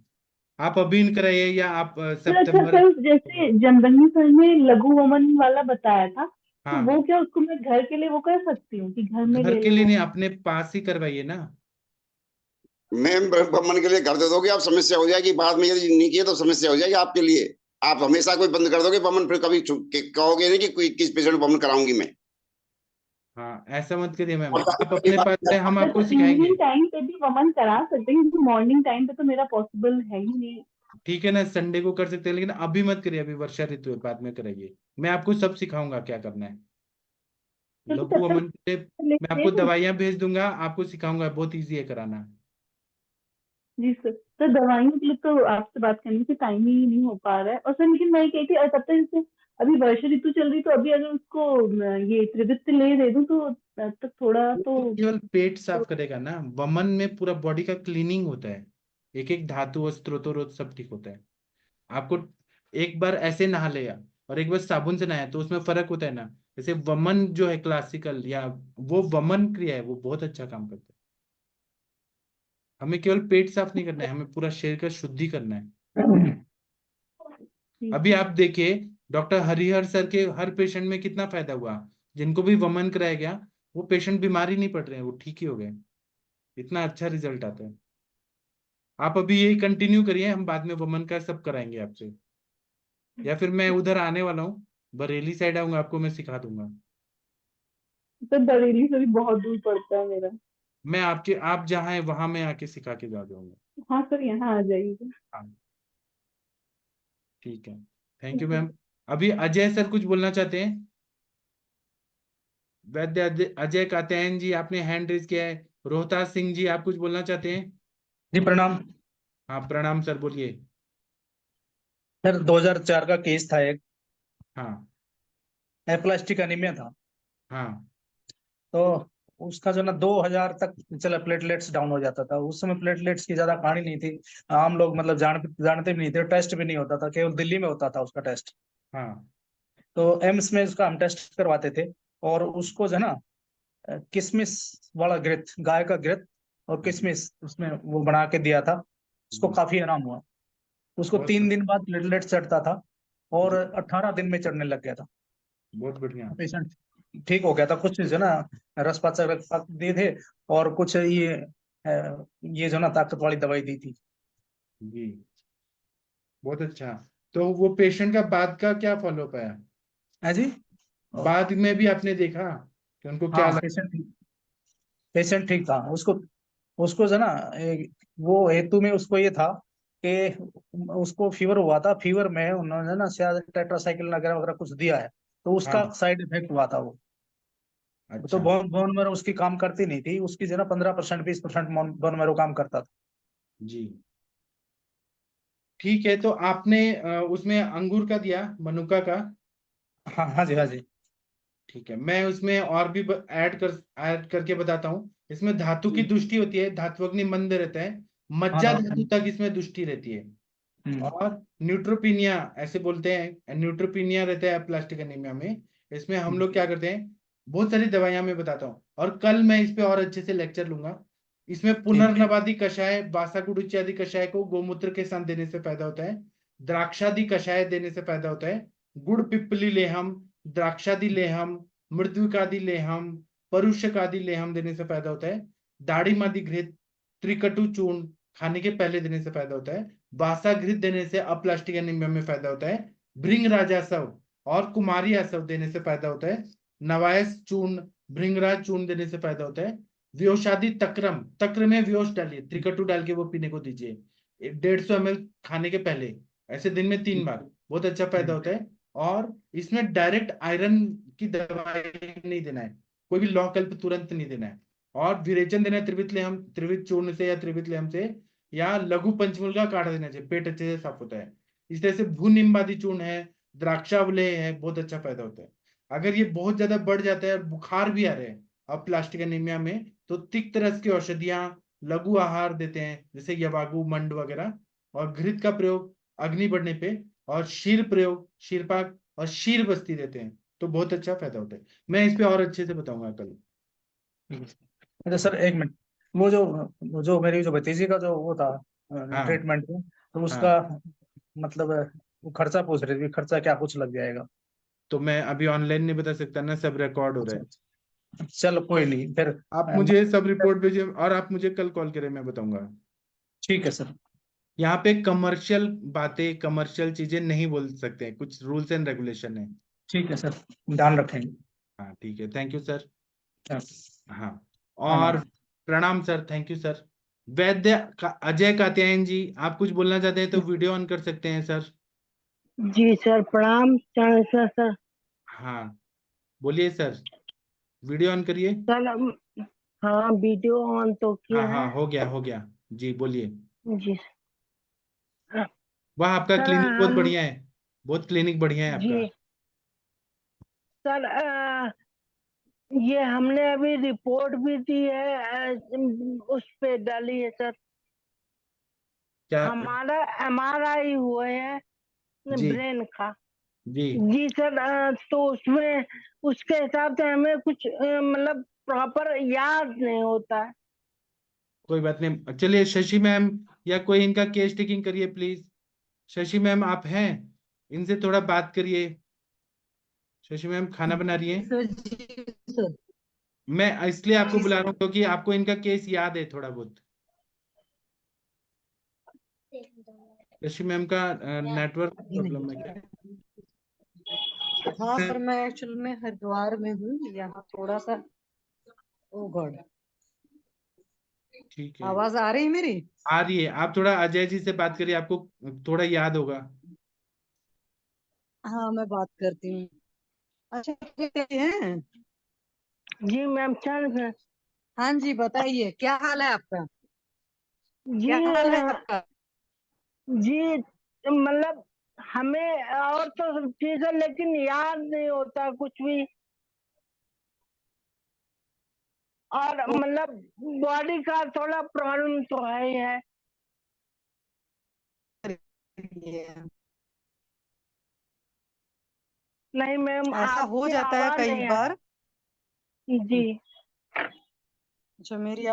आप अभी इन कराइए या आप सर अच्छा सितंबर। सर, जैसे जनरली सर ने लघु वमन वाला बताया था, तो हाँ, वो क्या उसको मैं घर के लिए वो कर सकती हूँ कि घर में घर ले के लो? लिए नहीं, अपने पास ही करवाइए ना। मैम, मन के लिए कर दे दोगे आप, समस्या हो जाएगी बाद में, यदि नहीं किए तो समस्या हो जाएगी आपके लिए। आप हमेशा कोई बंद कर दोगे बमन, फिर कभी कहोगे नहीं कि कोई किस पेशेंट बमन कराऊंगी मैं। हाँ, ऐसा मत करिए मैम, और आप अपने पास है, हम सर तो आपको इवनिंग सिखाएंगे। टाइम पे भी वमन करा सकते हैं, क्योंकि मॉर्निंग टाइम पे तो मेरा पॉसिबल है ही नहीं। ठीक है ना, संडे को कर सकते हैं, लेकिन अभी मत करिए, अभी वर्षा ऋतु है, बाद में कराइए। मैं आपको सब सिखाऊंगा क्या करना है। सर तो लघु तब तक वमन के लिए मैं लेके दे आपको दूँ? दवाइयां भेज दूंगा, आपको सिखाऊंगा, बहुत इजी है कराना। जी सर। सर दवाइयों के लिए तो आपसे बात करने से टाइम ही नहीं हो पा रहा है। और सर लेकिन मैं ये कही थी, तब तक जैसे अभी वर्षा ऋतु चल रही, तो अभी अगर उसको ये त्रिवृत्त ले दे दूं, तो तब तक थोड़ा वो तो। तो केवल पेट साफ करेगा ना, वमन में पूरा बॉडी का क्लीनिंग होता है, एक एक धातु और स्त्रोत सब ठीक होता है। आपको एक बार ऐसे नहा लिया और एक बार साबुन से नहाया तो उसमें फर्क होता है ना। जैसे वमन जो है क्लासिकल या वो वमन क्रिया है, वो बहुत अच्छा काम करता है। हमें केवल पेट साफ नहीं करना है, हमें पूरा शरीर का शुद्धि करना है। ठीक अभी है। आप देखिए, डॉक्टर हरिहर सर के हर पेशेंट में कितना फायदा हुआ, जिनको भी वमन कराया गया वो पेशेंट बीमार ही नहीं पड़ रहे हैं, वो ठीक ही हो गए। इतना अच्छा रिजल्ट आता है। आप अभी यही कंटिन्यू करिए, हम बाद में वमन का सब कराएंगे आपसे, या फिर मैं उधर आने वाला हूँ, बरेली साइड आऊंगा, आपको मैं सिखा दूंगा। सर बरेली से भी बहुत दूर पड़ता है मेरा। मैं आपके, आप जहाँ है वहां मैं आके सिखा के जा दूंगा। हाँ सर, यहाँ आ जाइएगा। हाँ ठीक है, थैंक यू मैम। अभी अजय सर कुछ बोलना चाहते हैं। वैद्य अजय कात्यायन जी, आपने हैंड रेज किया है। रोहतास सिंह जी, आप कुछ बोलना चाहते हैं। जी प्रणाम। हाँ प्रणाम सर, बोलिए। सर 2004 का केस था एक, हाँ एप्लास्टिक एनीमिया था। हाँ तो उसका जो ना 2000 तक चला प्लेटलेट्स डाउन हो जाता था। उस समय प्लेटलेट्स की ज्यादा कहानी नहीं थी, आम लोग मतलब जानते भी नहीं थे, टेस्ट भी नहीं होता था, केवल दिल्ली में होता था उसका टेस्ट। हाँ तो एम्स में उसका हम टेस्ट करवाते थे, और उसको जो है ना किशमिश वाला घृत, गाय का घृत और किशमिश उसमें वो बना के दिया था, उसको काफी आराम हुआ। उसको बहुत 3 दिन बाद प्लेटलेट चढ़ता था और 18 दिन में चढ़ने लग गया था। बहुत बढ़िया। पेशेंट ठीक हो गया था। कुछ जो ना रसपाचक दिए थे और कुछ ये जो ना ताकत वाली दवाई दी थी। जी बहुत अच्छा। तो वो पेशेंट का बाद का क्या फॉलोअप है? है जी। बाद में भी आपने देखा कि उनको क्या हाँ, लगा? पेशेंट ठीक था। उसको उसको जो ना वो हेतु में उसको ये था कि उसको फीवर हुआ था। फीवर में उन्होंने ना शायद टेट्रासाइक्लिन वगैरह वगैरह कुछ दिया है, तो उसका हाँ साइड इफेक्ट हुआ था वो। तो अच्छा। बोन मैरो उसकी काम करती नहीं थी, उसकी जो ना 15% 20% बोन मैरो काम करता था। जी ठीक है। तो आपने उसमें अंगूर का दिया, मनुका का। हाँ हाँ जी, हाँ जी। ठीक है, मैं उसमें और भी ऐड करके बताता हूँ। इसमें धातु की दुष्टि होती है, धात्वग्नि मंद रहता है, हाँ मज्जा धातु हाँ। तक इसमें दुष्टि रहती है। हम्म, और न्यूट्रोपिनिया ऐसे बोलते हैं, न्यूट्रोपिनिया रहता है प्लास्टिक एनीमिया में। इसमें हम लोग क्या करते हैं, बहुत सारी दवाइयां मैं बताता हूँ, और कल मैं इस पे और अच्छे से लेक्चर लूंगा। इसमें ठीक। पुनर्नवादी कषाय, बासागुड़ इत्यादि कषाय को गोमूत्र के साथ देने से फायदा होता है। द्राक्षादि कषाय देने से फायदा होता है। गुड़ पिप्पली लेहम, द्राक्षादि लेहम, मृदुकादि लेहम, परुषकादि लेहम देने से फायदा होता है। दाड़ीमादि घृत, त्रिकटु चूर्ण खाने के पहले देने से फायदा होता है। बासा घृत देने से अप्लास्टिक एनीमिया में फायदा होता है। भृंग राजासव और कुमारी आसव देने से फायदा होता है। नवायस चूर्ण, भृंगराज चूर्ण देने से फायदा होता है। व्योषादि तक्रम, तक्र में व्योष डालिए, त्रिकटु डाल के वो पीने को दीजिए 150 ml खाने के पहले, ऐसे दिन में 3 बार, बहुत अच्छा फायदा होता है। और इसमें डायरेक्ट आयरन की दवाई नहीं देना है, कोई भी लौ कल्प तुरंत नहीं देना है। और विरेचन देना है त्रिवित लेहम, त्रिवित चूर्ण से या त्रिवित लेहम से, या लघु पंचमूल का काढ़ा देना चाहिए, पेट अच्छे से साफ होता है। इस तरह से भूनिम्बादि चूर्ण है, द्राक्षावले है, बहुत अच्छा फायदा होता है। अगर ये बहुत ज्यादा बढ़ जाता है और बुखार भी आ रहे हैं अब प्लास्टिक एनीमिया में, तो तिक्त रस की औषधियां, लघु आहार देते हैं जैसे यवागु मंड वगैरह, और घृत का प्रयोग अग्नि बढ़ने पे, और शीर प्रयोग, शीरपाक और शीर बस्ती देते हैं, तो बहुत अच्छा फायदा होता है। मैं इस पे और अच्छे से बताऊंगा कल। अच्छा सर, एक मिनट। वो जो मेरी जो भतीजी का जो वो था हाँ ट्रीटमेंट में, तो हाँ। उसका मतलब वो खर्चा पूछ रही थी, खर्चा क्या कुछ लग जाएगा? तो मैं अभी ऑनलाइन नहीं बता सकता ना, सब रिकॉर्ड हो रहा अच्छा है। अच्छा। चलो कोई नहीं फिर। आप मुझे सब रिपोर्ट भेजिए और आप मुझे कल कॉल करें, मैं बताऊंगा। ठीक है सर। यहाँ पे कमर्शियल बातें, कमर्शियल चीजें नहीं बोल सकते हैं, कुछ रूल्स एंड रेगुलेशन है। ठीक है सर, ध्यान रखेंगे। हाँ ठीक है, थैंक यू सर। हाँ, हाँ। और प्रणाम। प्रणाम sir, thank you sir. Ajay Katyayan ji, आप कुछ बोलना चाहते हैं तो वीडियो ऑन कर सकते हैं सर। जी सर, प्रणाम सर। हाँ बोलिए सर, वीडियो ऑन करिए। सर हाँ, वीडियो ऑन तो हाँ किया हाँ, है। हो गया हो गया। जी बोलिए। जी वाह, आपका सर, क्लिनिक बहुत हम बढ़िया है, बहुत क्लिनिक बढ़िया है आपका। जी सर, ये हमने अभी रिपोर्ट भी दी है, उस पे डाली है सर। क्या? हमारा MRI हुआ है जी ब्रेन का। जी। जी सर, तो उसमें उसके हिसाब से हमें कुछ मतलब प्रॉपर याद नहीं होता है। कोई बात नहीं, चलिए शशि मैम या कोई इनका केस टेकिंग करिए प्लीज। शशि मैम आप हैं, इनसे थोड़ा बात करिए। शशि मैम खाना बना रही है। सर जी सर। मैं इसलिए आपको जी बुला सर। रहा हूँ क्योंकि आपको इनका केस याद है थोड़ा बहुत। शशि मैम का नेटवर्क जी प्रॉब्लम है नहीं। क्या? हाँ सर, मैं एक्चुअल में हरिद्वार में हूँ, यहाँ थोड़ा सा। ओ गॉड। ठीक है, आवाज आ रही मेरी? आ रही है। आप थोड़ा अजय जी से बात करिए, आपको थोड़ा याद होगा। हाँ, मैं बात करती हूँ। अच्छा, कैसे हैं? जी मैम, चल सर। हाँ जी, बताइए क्या हाल है आपका? जी क्या हाल है आपका? जी मतलब हमें और तो सब चीज है, लेकिन याद नहीं होता कुछ भी। और ओ, मतलब बॉडी का थोड़ा प्रॉब्लम तो है ही है। ये नहीं मैम, ऐसा हो आपकी जाता है आवाज कई नहीं बार। है। जी अच्छा, मेरी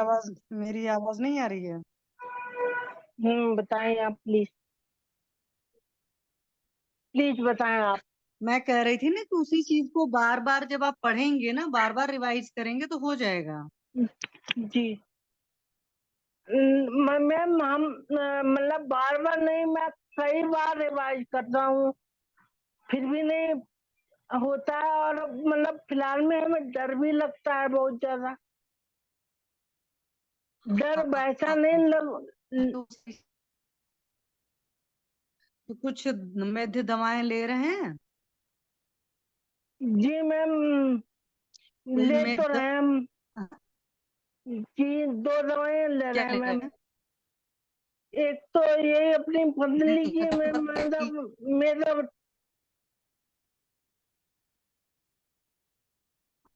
आवाज नहीं आ रही है? बताएं आप प्लीज। प्लीज बताएं आप। मैं कह रही थी ना कि उसी चीज को बार बार जब आप पढ़ेंगे ना, बार बार रिवाइज करेंगे तो हो जाएगा। जी मैम हम मतलब बार बार नहीं, मैं कई बार रिवाइज करता हूँ फिर भी नहीं होता है, और मतलब फिलहाल में हमें डर भी लगता है बहुत ज्यादा। डर वैसा नहीं तो कुछ वैद्य दवाएं ले रहे हैं? जी मैम कोई ले तो वैद्य रहे हैं हम जी, 2 दवाएं ले क्या रहे हैं ले रहे मैम। हैं? एक तो ये अपनी पतली नहीं, की मैम, मतलब मेरा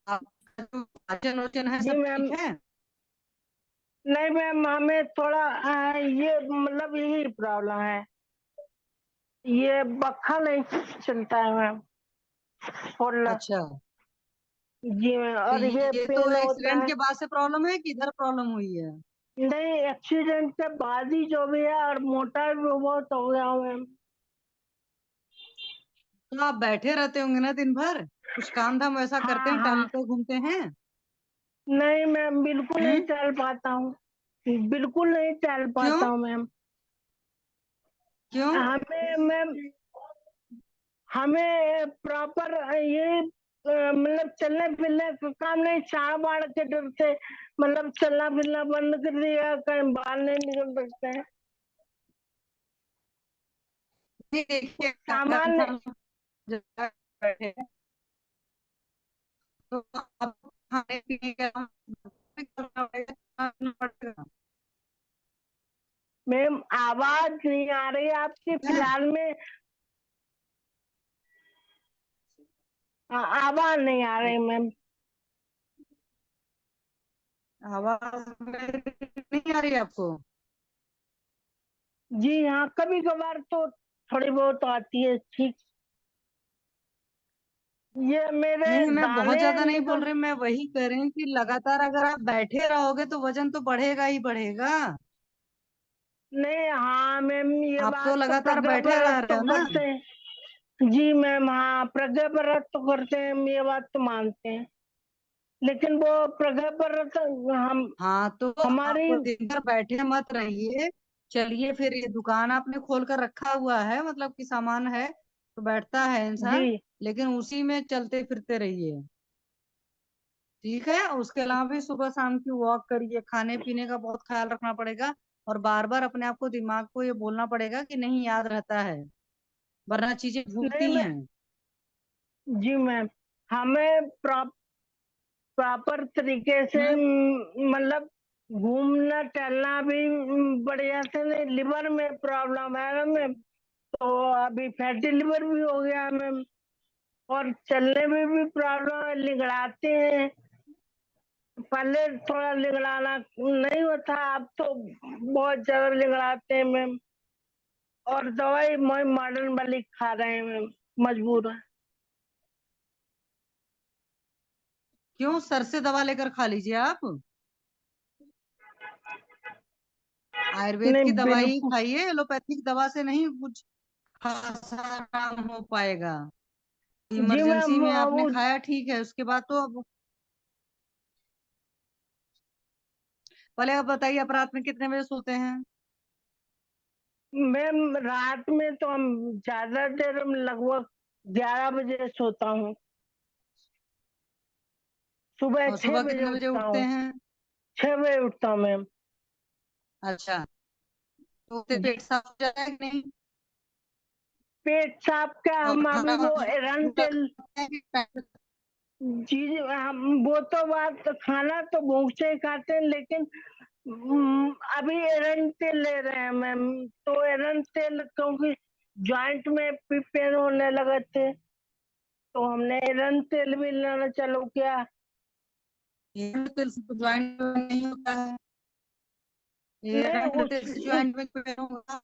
आपका जो पाचन वचन है जी सब मैम। ठीक है? नहीं मैम हमें थोड़ा ये मतलब यही प्रॉब्लम है, ये बखा नहीं चलता है मैम थोड़ा। अच्छा, जी मैम, तो और ये ये तो पेन होता एक्सीडेंट है। के बाद से प्रॉब्लम है कि इधर प्रॉब्लम हुई है? नहीं, एक्सीडेंट के बाद ही जो भी है, और मोटा भी बहुत हो गया हूँ मैम। तो आप बैठे रहते होंगे ना दिन भर, कुछ काम धाम वैसा करते हाँ हैं, हाँ, टहलते घूमते हैं? नहीं मैम बिल्कुल नहीं हम्म। चल पाता हूँ, बिल्कुल नहीं चल क्यों? पाता हूँ मैम। क्यों? हमें मैम हमें प्रॉपर ये मतलब चलने फिरने का काम नहीं, चाड़ बाढ़ के डर से मतलब चलना फिरना बंद कर दिया, कहीं बाहर नहीं निकल सकते हैं। नहीं, देखिए अगर सामान्य इंसान जगह बैठे हैं, तो आप खाने पीने का भी करना पड़ेगा, खाना पड़ेगा। मैम आवाज नहीं आ रही आपकी है? फिलहाल में, आवाज नहीं आ रही मैम। आवाज मेरी नहीं आ रही है आपको? जी हाँ, कभी कभार तो थोड़ी बहुत आती है ठीक। ये मेरे नहीं, मैं बहुत दाने ज्यादा नहीं बोल निकल। रही, मैं वही कह रही हूँ कि लगातार अगर आप बैठे रहोगे तो वजन तो बढ़ेगा ही बढ़ेगा। नहीं हाँ मैम, ये आप तो बात तो लगातार प्रज्ञा बैठे व्रत रह रहे तो हो ना। करते हैं। जी मैम, हाँ प्रज्ञा व्रत तो करते हैं, हम ये बात तो मानते हैं, लेकिन वो प्रज्ञा व्रत हम हाँ, तो आप हमारी दिन भर बैठे मत रहिए। चलिए, फिर ये दुकान आपने खोल कर रखा हुआ है, मतलब कि सामान है तो बैठता है इंसान, जी लेकिन उसी में चलते फिरते रहिए। ठीक है? उसके अलावा भी सुबह शाम की वॉक करिए, खाने पीने का बहुत ख्याल रखना पड़ेगा, और बार बार अपने आप को, दिमाग को ये बोलना पड़ेगा कि नहीं, याद रहता है, वरना चीजें नहीं भूलती मैं हैं। जी मैम, हमें प्रॉपर तरीके से हम्म। मतलब घूमना टहलना भी बढ़िया से नहीं, लिवर में प्रॉब्लम है मैम, तो अभी फैटी लिवर भी हो गया मैम, और चलने में भी प्रॉब्लम है, लिगड़ाते हैं। पहले थोड़ा लिगड़ाना नहीं होता, अब तो बहुत ज्यादा लिगड़ाते हैं मैम, और दवाई मॉडर्न वाली खा रहे हैं मैम, मजबूर है। क्यों? सर से दवा लेकर खा लीजिए आप, आयुर्वेद की नहीं दवाई बिल्कुल खाइए, एलोपैथिक दवा से नहीं कुछ खास आराम हो पाएगा। जी मैम, इमरजेंसी में आपने वो खाया ठीक है, उसके बाद तो अब पहले आप बताइए, आप रात में कितने बजे सोते हैं? मैम रात में तो हम ज्यादा देर लगभग 11 बजे सोता हूँ, सुबह और 6 सुबह बजे कितने बजे उठता उठते हूँ। हैं? 6 बजे उठता हूँ मैम। अच्छा, तो उससे जी पेट साफ हो जाता है कि नहीं? पेट साफ क्या, और हम अभी खाना वो वाना एरन पूरा तेल खाते हैं कि टाइम पे? जी हम वो तो बात, खाना तो भूख से ही खाते हैं, लेकिन अभी एरन तेल ले रहे हैं मैम, तो एरन तेल क्योंकि जॉइंट में भी पेन होने लगे थे, तो हमने एरन तेल भी लेना चालू किया। ये तेल से तो ज्वाइंट में नहीं होता है, ये नहीं रंग उस तेल से ज्वाइंट में पेन होगा।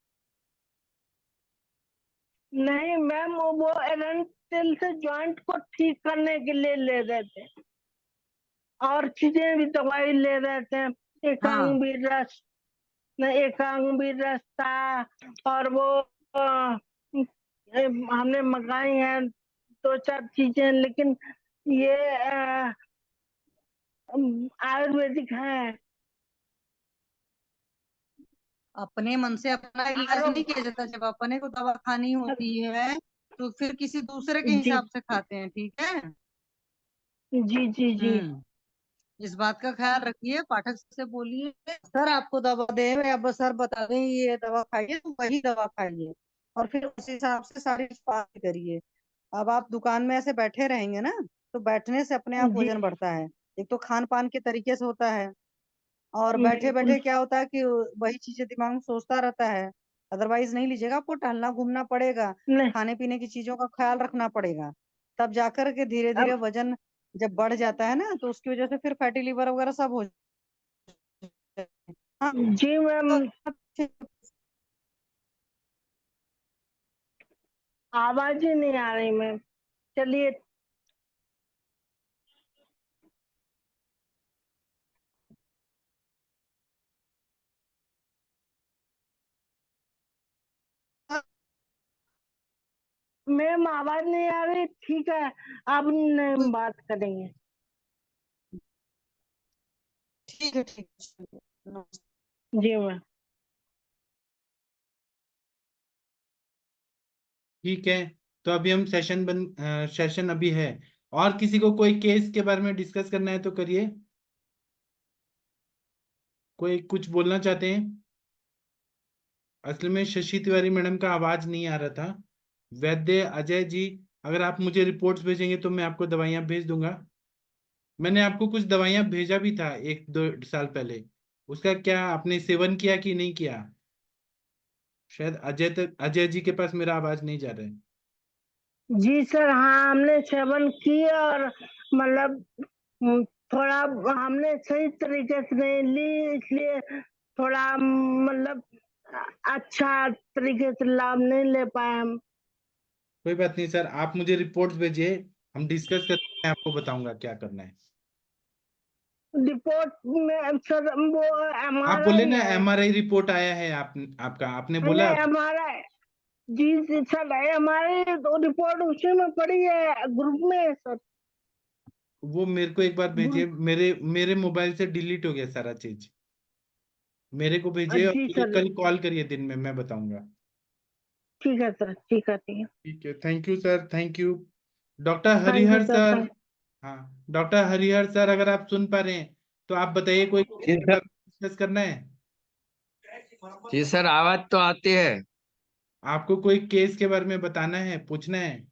नहीं मैम, वो एरन तेल से जॉइंट को ठीक करने के लिए ले रहे थे, और चीजें भी दवाई ले रहे थे, हाँ, एकांग भी रस, एकांग भी रस था, और वो हमने मंगाई है 2-4 चीजें, लेकिन ये आयुर्वेदिक है। अपने मन से अपना इलाज नहीं किया जाता। जब अपने को दवा खानी होती है तो फिर किसी दूसरे के जी हिसाब से खाते हैं, ठीक है। जी जी जी। इस बात का ख्याल रखिए। पाठक से बोलिए सर आपको दवा दे या बस सर बता दें ये दवा खाइए तो वही दवा खाइए, और फिर उस हिसाब से सारी बात करिए। अब आप दुकान में ऐसे बैठे रहेंगे ना, तो बैठने से अपने आप जी वजन बढ़ता है। एक तो खान पान के तरीके से होता है, और बैठे बिल्कुल। बैठे क्या होता है कि वही चीजें दिमाग में सोचता रहता है। अदरवाइज नहीं लीजिएगा, आपको टहलना घूमना पड़ेगा, नहीं, खाने पीने की चीजों का ख्याल रखना पड़ेगा। तब जाकर के धीरे धीरे अब वजन जब बढ़ जाता है ना, तो उसकी वजह से फिर फैटी लिवर वगैरह सब हो जाता है। हाँ, जी मैम, आवाज ही नहीं आ रही मैम। चलिए, मैम आवाज नहीं आ रही, ठीक है, अब बात करेंगे। ठीक है ठीक है, नमस्ते। जी मैम। ठीक है, तो अभी हम सेशन अभी है। और किसी को कोई केस के बारे में डिस्कस करना है तो करिए। कोई कुछ बोलना चाहते हैं? असल में शशि तिवारी मैडम का आवाज नहीं आ रहा था। वैद्य अजय जी, अगर आप मुझे रिपोर्ट्स भेजेंगे तो मैं आपको दवाइयां भेज दूंगा। मैंने आपको कुछ दवाइयां भेजा भी था 1-2 साल पहले। उसका क्या आपने सेवन किया कि नहीं किया? शायद अजय जी के पास मेरा आवाज नहीं जा रहा है। जी सर, हाँ हमने सेवन किया, और मतलब थोड़ा हमने सही तरीके से नहीं ली, इसलिए थोड़ा मतलब अच्छा तरीके से लाभ नहीं ले पाए हम। कोई बात नहीं सर, आप मुझे रिपोर्ट्स भेजिए, हम डिस्कस करते हैं, आपको बताऊंगा क्या करना है। रिपोर्ट में सर वो आप बोले एमआरआई ना है। एमआरआई रिपोर्ट आया है, आपका आपने बोला। नहीं, एमआरआई, जी सर, हमारी तो रिपोर्ट उसी में पड़ी है, ग्रुप में है सर। वो मेरे को एक बार भेजिए, ग्रुप, मेरे मेरे मोबाइल से डिलीट हो गया सारा चीज। मेरे को भेजिए और जी मुझे सर, कल कॉल करिए दिन में, मैं बताऊंगा। ठीक है सर, ठीक है, ठीक है। ठीक है, thank you sir, thank you. Doctor thank you Harihar sir, sir. Thank. हाँ, डॉक्टर हरिहर सर, अगर आप सुन पा रहे हैं तो आप बताइए, कोई जी सर। डिस्कस करना है? जी सर, आवाज तो आती है। आपको कोई केस के बारे में बताना है, पूछना है?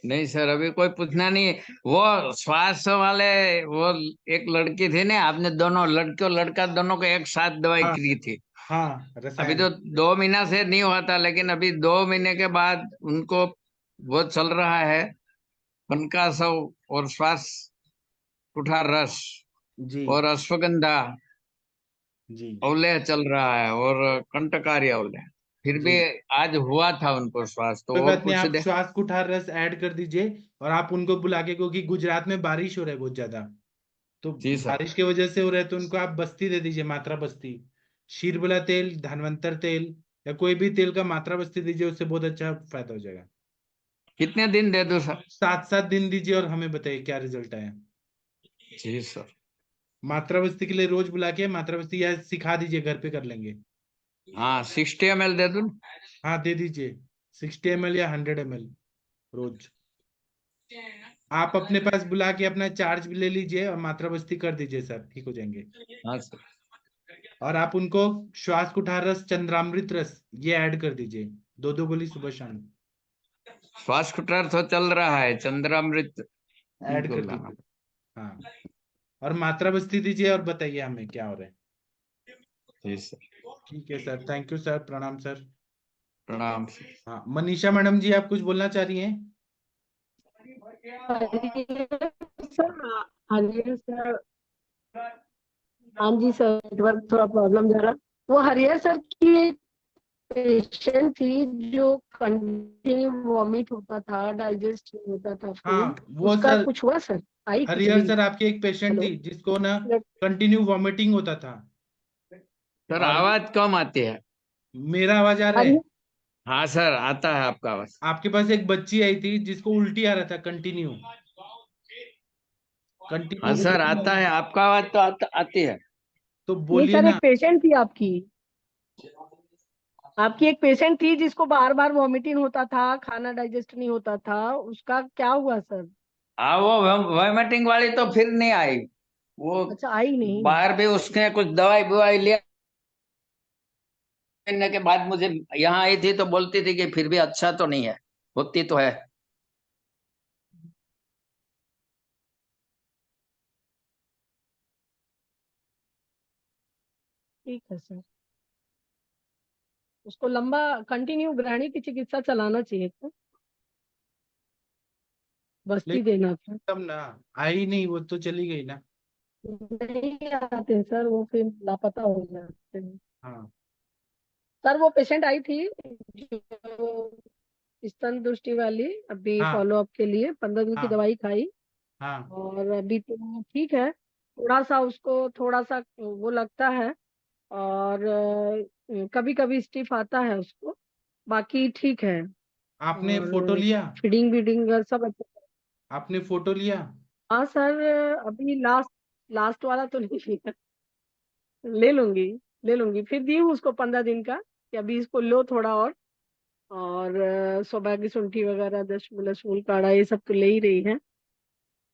नहीं सर, अभी कोई पूछना नहीं। वो स्वास्थ्य वाले, वो एक लड़की थी ना, आपने दोनों लड़के और लड़का दोनों को एक साथ दवाई हाँ की थी। हाँ, अभी रसायन। तो 2 महीना से नहीं हुआ था, लेकिन अभी 2 महीने के बाद उनको वो चल रहा है कनकासव और श्वास कुठार रस जी और अश्वगंधा जी अवलेह चल रहा है, और कंटकारी अवलेह। फिर भी जी, आज हुआ था उनको श्वास, तो कोई और बात नहीं, कुछ आप दे। श्वास कुठार रस ऐड कर दीजिए। और आप उनको बुला के, क्योंकि गुजरात में बारिश हो रहा है बहुत ज्यादा, तो जी सर। बारिश की वजह से हो रहा है, तो उनको आप बस्ती दे दीजिए, मात्रा बस्ती। शीरबला तेल, धनवंतर तेल, या कोई भी तेल का मात्रा बस्ती दीजिए, उससे बहुत अच्छा फायदा हो जाएगा। कितने दिन दे दूं सर? 7-7 दिन दीजिए और हमें बताइए क्या रिजल्ट आया। जी सर। मात्रा बस्ती के लिए रोज बुला के मात्रा बस्ती या सिखा दीजिए, घर पे कर लेंगे। हाँ, 60 ml दे दूं? हाँ, दे दीजिए, 60 ml या 100 ml रोज। आप अपने पास बुला के अपना चार्ज भी ले लीजिए और मात्रा बस्ती कर दीजिए सर, ठीक हो जाएंगे। हाँ सर। और आप उनको श्वास कुठार रस, चंद्रामृत रस, ये ऐड कर दीजिए, 2-2 गोली सुबह शाम श्वास कुठार तो चल रहा है, चंद्रामृत ऐड उनको कर लाना। दीजिए। हाँ, और मात्रा बस्ती दीजिए और बताइए हमें क्या हो रहा है। जी सर। ठीक है सर, थैंक यू सर, प्रणाम सर। प्रणाम सर। हाँ, मनीषा मैडम जी, आप कुछ बोलना चाह रही हैं? हाँ जी सर। हाँ जी सर, नेटवर्क थोड़ा प्रॉब्लम जा रहा। वो हरिहर सर की पेशेंट थी जो कंटिन्यू वॉमिट होता था, डाइजेस्ट नहीं होता था फूड, हाँ वो उसका सर, कुछ हुआ सर? आई हरिहर खिचड़ी? सर आपकी एक पेशेंट हेलो थी जिसको ना कंटिन्यू वॉमिटिंग होता था। सर, और आवाज कम आती है। मेरा आवाज आ रहा हरि है? हाँ सर, आता है आपका आवाज। आपके पास एक बच्ची आई थी जिसको उल्टी आ रहा था कंटिन्यू हाँ कंटिन्यू सर, उल्टी आ आता है, रहा था। आपका आवाज तो आती है। तो नहीं बोलिए सर, ना। एक पेशेंट थी आपकी आपकी एक पेशेंट थी जिसको बार बार वॉमिटिंग होता था, खाना डाइजेस्ट नहीं होता था, उसका क्या हुआ सर? हाँ, वो वोमिटिंग वाली तो फिर नहीं आई। वो अच्छा, आई नहीं। बाहर भी उसने कुछ दवाई बुवाई लिया, लेने के बाद मुझे यहाँ आई थी तो बोलती थी कि फिर भी अच्छा तो नहीं है, होती तो है। ठीक है सर, उसको लंबा कंटिन्यू ग्रहणी की चिकित्सा चलाना चाहिए था, बस्ती लेकिन देना था। तब ना आई नहीं, वो तो चली गई ना। नहीं आते सर, वो फिर लापता हो जाते हैं। हाँ सर वो पेशेंट आई थी जो स्तन दृष्टि वाली, अभी हाँ फॉलो अप के लिए 15 दिन की हाँ दवाई खाई हाँ और अभी तो ठीक है। थोड़ा सा उसको थोड़ा सा वो लगता है और कभी कभी स्टिफ आता है उसको, बाकी ठीक है। आपने फोटो और लिया? फीडिंग वीडिंग सब अच्छा। आपने फोटो लिया? हाँ सर, अभी लास्ट लास्ट वाला तो नहीं लिया। ले लूंगी, ले लूंगी, फिर दी हूँ उसको 15 दिन का कि अभी इसको लो थोड़ा और सौभाग्य शुंठी वगैरह दशमूल काढ़ा ये सब तो ले ही रही है।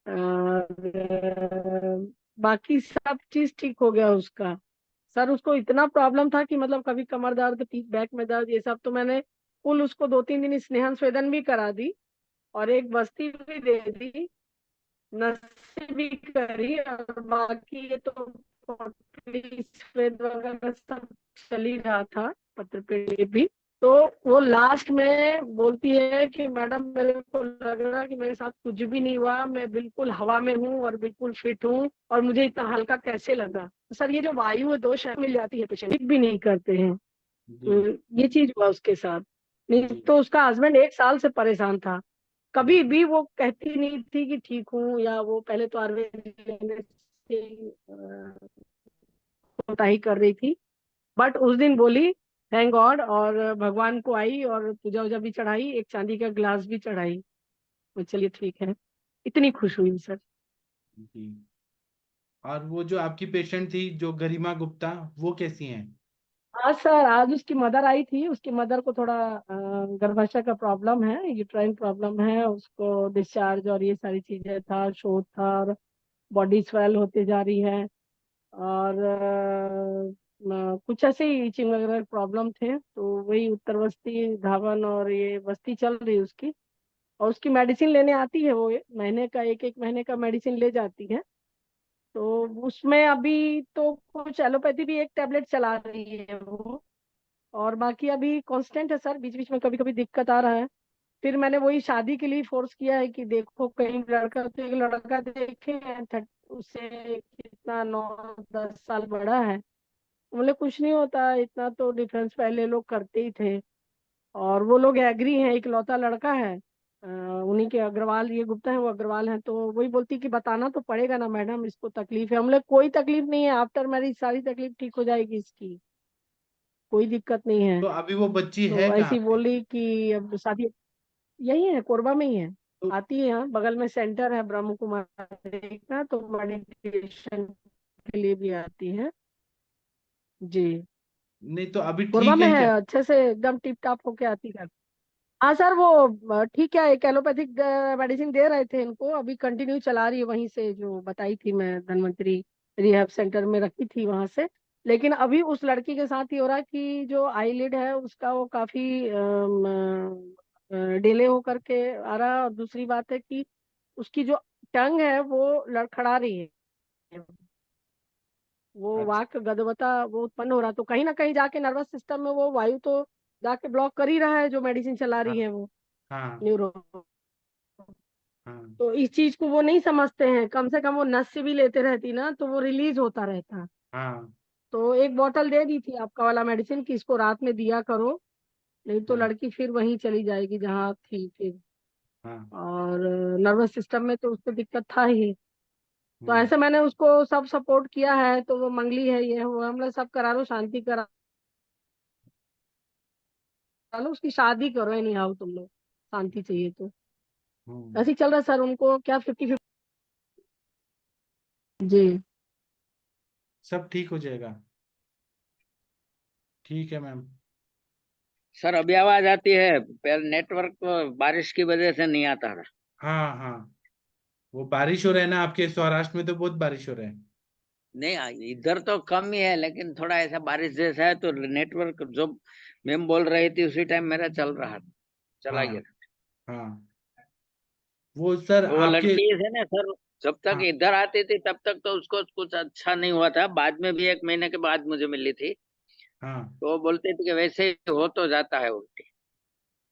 और बाकी सब चीज ठीक हो गया उसका। सर उसको इतना प्रॉब्लम था कि मतलब कभी कमर दर्द, पीठ बैक में दर्द, ये सब तो मैंने कुल उसको 2-3 दिन स्नेहन स्वेदन भी करा दी और एक बस्ती भी दे दी, नस्सी भी करी, और बाकी ये तो पोटली स्वेद वगैरह सब चल ही रहा था, पत्र पे भी। तो वो लास्ट में बोलती है कि मैडम मेरे को लग रहा कि मेरे साथ कुछ भी नहीं हुआ, मैं बिल्कुल हवा में हूँ और बिल्कुल फिट हूँ और मुझे इतना हल्का कैसे लगा। सर ये जो वायु दोष है मिल जाती है, पेशेंट भी नहीं करते हैं। जी ये चीज हुआ उसके साथ। नहीं जी तो उसका हस्बैंड 1 साल से परेशान था, कभी भी वो कहती नहीं थी कि ठीक हूँ, या वो पहले तो आयुर्वेद लेने से कोताही कर रही थी, बट उस दिन बोली थैंक गॉड, और भगवान को आई और पूजा वूजा भी चढ़ाई, एक चांदी का ग्लास भी चढ़ाई। तो चलिए ठीक है, इतनी खुश हुई सर। जी। और वो जो आपकी पेशेंट थी जो गरिमा गुप्ता, वो कैसी हैं? आज सर, आज उसकी मदर आई थी, उसकी मदर को थोड़ा गर्भाशय का प्रॉब्लम है, यूट्राइन प्रॉब्लम है, उसको डिस्चार्ज और ये सारी चीजें था, शोथ था, और बॉडी स्वेल होते जा रही है, और कुछ ऐसे ही इचिंग वगैरह प्रॉब्लम थे, तो वही उत्तर बस्ती धावन और ये बस्ती चल रही है उसकी। और उसकी मेडिसिन लेने आती है वो, महीने का एक एक महीने का मेडिसिन ले जाती है। तो उसमें अभी तो कुछ एलोपैथी भी एक टेबलेट चला रही है वो, और बाकी अभी कांस्टेंट है सर, बीच बीच में कभी कभी दिक्कत आ रहा है। फिर मैंने वही शादी के लिए फोर्स किया है कि देखो कहीं लड़का, तो एक लड़का देखे हैं, उससे कितना 9-10 साल बड़ा है। बोले कुछ नहीं होता, इतना तो डिफरेंस पहले लोग करते ही थे, और वो लोग एग्री हैं, इकलौता लड़का है। उन्हीं के अग्रवाल, ये गुप्ता है वो अग्रवाल हैं, तो वही बोलती कि बताना तो पड़ेगा ना मैडम, इसको तकलीफ है। हमने कोई तकलीफ नहीं है, आफ्टर मैरिज सारी तकलीफ ठीक हो जाएगी इसकी, कोई दिक्कत नहीं है। तो अभी वो बच्ची है तो कहाँ ऐसी पे? बोली कि अब शादी यही है, कोरबा में ही है। तो आती है यहाँ, बगल में सेंटर है ब्रह्म कुमारी का, तो मेडिटेशन के लिए भी आती है जी। नहीं तो अभी कोरबा ठीक में है है, क्या? अच्छे से एकदम टिप टाप होके आती है। हाँ सर, वो ठीक है, एक एलोपैथिक मेडिसिन दे रहे थे इनको, अभी कंटिन्यू चला रही है वहीं से, जो बताई थी मैं, धनवंतरी रिहैब सेंटर में रखी थी वहां से। लेकिन अभी उस लड़की के साथ ये हो रहा है कि जो आईलिड है उसका वो काफी डिले होकर के आ रहा है, और दूसरी बात है कि उसकी जो टंग है वो लड़खड़ा रही है, वो अच्छा वाक गदवता वो उत्पन्न हो रहा, तो कहीं ना कहीं जाके नर्वस सिस्टम में वो वायु तो जाके ब्लॉक कर ही रहा है, जो मेडिसिन चला हाँ रही है वो हाँ न्यूरो। हाँ तो इस चीज को वो नहीं समझते हैं, कम से कम वो नस से भी लेते रहती ना तो वो रिलीज होता रहता। हाँ तो एक बोतल दे दी थी आपका वाला मेडिसिन कि इसको रात में दिया करो, नहीं तो हाँ लड़की फिर वहीं चली जाएगी जहाँ थी फिर। हाँ और नर्वस सिस्टम में तो उसको दिक्कत था ही, तो हम्म। ऐसे मैंने उसको सब सपोर्ट किया है, तो वो मंगली है, ये वो हमने सब करा लो, शांति करा लो, उसकी शादी करो, एनी हाउ तुम लोग, शांति चाहिए तो। हम्म, ऐसे ही चल रहा है सर, उनको क्या 50-50 जी। सब ठीक हो जाएगा। ठीक है मैम। सर अभी आवाज आती है, पहले नेटवर्क बारिश की वजह से नहीं आता रहा। हाँ हाँ, वो बारिश हो रहा है ना, आपके सौराष्ट्र में तो बहुत बारिश हो रहा है। नहीं, इधर तो कम ही है, लेकिन थोड़ा ऐसा बारिश जैसा है तो नेटवर्क जो मैम बोल रही थी उसी टाइम मेरा चल रहा था, चला हाँ गया। हाँ, वो सर वो आपके, लड़की है ना सर, जब तक हाँ इधर आती थी तब तक तो उसको कुछ अच्छा नहीं हुआ था, बाद में भी 1 महीने के बाद मुझे मिली थी, हाँ। तो वो बोलती थी कि वैसे ही हो तो जाता है उल्टी।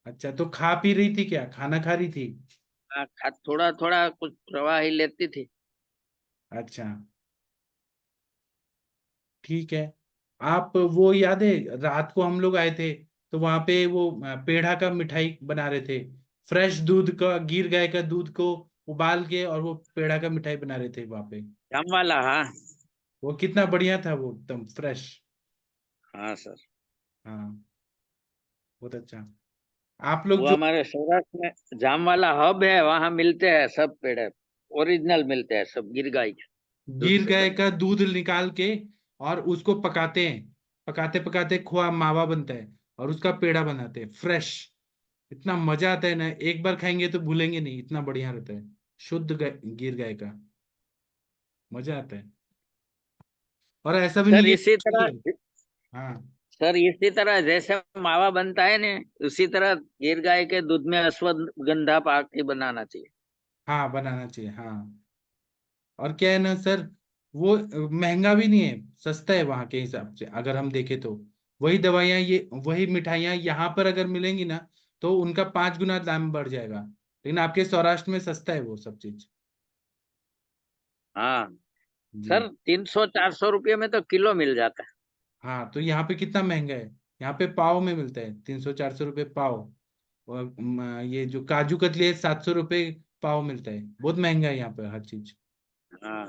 अच्छा, तो खा पी रही थी क्या, खाना खा रही थी? हाँ, थोड़ा थोड़ा कुछ प्रवाह ही लेती थी। अच्छा, ठीक है। आप वो याद है रात को हम लोग आए थे, तो वहां पे वो पेड़ा का मिठाई बना रहे थे, फ्रेश दूध का, गिर गाय का दूध को उबाल के, और वो पेड़ा का मिठाई बना रहे थे वहां पे। जाम वाला, हाँ। वो कितना बढ़िया था, वो एकदम फ्रेश। हाँ सर, हाँ, बहुत अच्छा। आप लोग वो जो हमारे सौराष्ट्र में जाम वाला हब है, वहां मिलते हैं सब पेड़े, ओरिजिनल मिलते हैं सब, गिर गाय के दूध गिर से गाय बने। का दूध निकाल के और उसको पकाते हैं, पकाते पकाते खोआ मावा बनता है, और उसका पेड़ा बनाते हैं फ्रेश। इतना मजा आता है ना, एक बार खाएंगे तो भूलेंगे नहीं, इतना बढ़िया रहता है। शुद्ध गिर गाय का, मजा आता है। और ऐसा भी सर नहीं इसी है। तरह हाँ सर इसी तरह जैसे मावा बनता है ना, उसी तरह गिर गाय के दूध में अश्वगंधा पाक के बनाना चाहिए। हाँ, बनाना चाहिए, हाँ। और क्या है ना सर, वो महंगा भी नहीं है, सस्ता है वहां के हिसाब से, अगर हम देखें तो। वही दवाइयाँ, ये वही मिठाइयाँ यहाँ पर अगर मिलेंगी ना, तो उनका 5 गुना दाम बढ़ जाएगा। लेकिन आपके सौराष्ट्र में सस्ता है वो सब चीज। हाँ जी। सर, 300-400 रुपये में तो किलो मिल जाता है। हाँ, तो यहाँ पे कितना महंगा है, यहाँ पे पाव में मिलता है, 300-400 रुपये पाव। और ये जो काजू कतली है, 700 रुपये पाव मिलता है, बहुत महंगा है यहाँ पे हर चीज। हाँ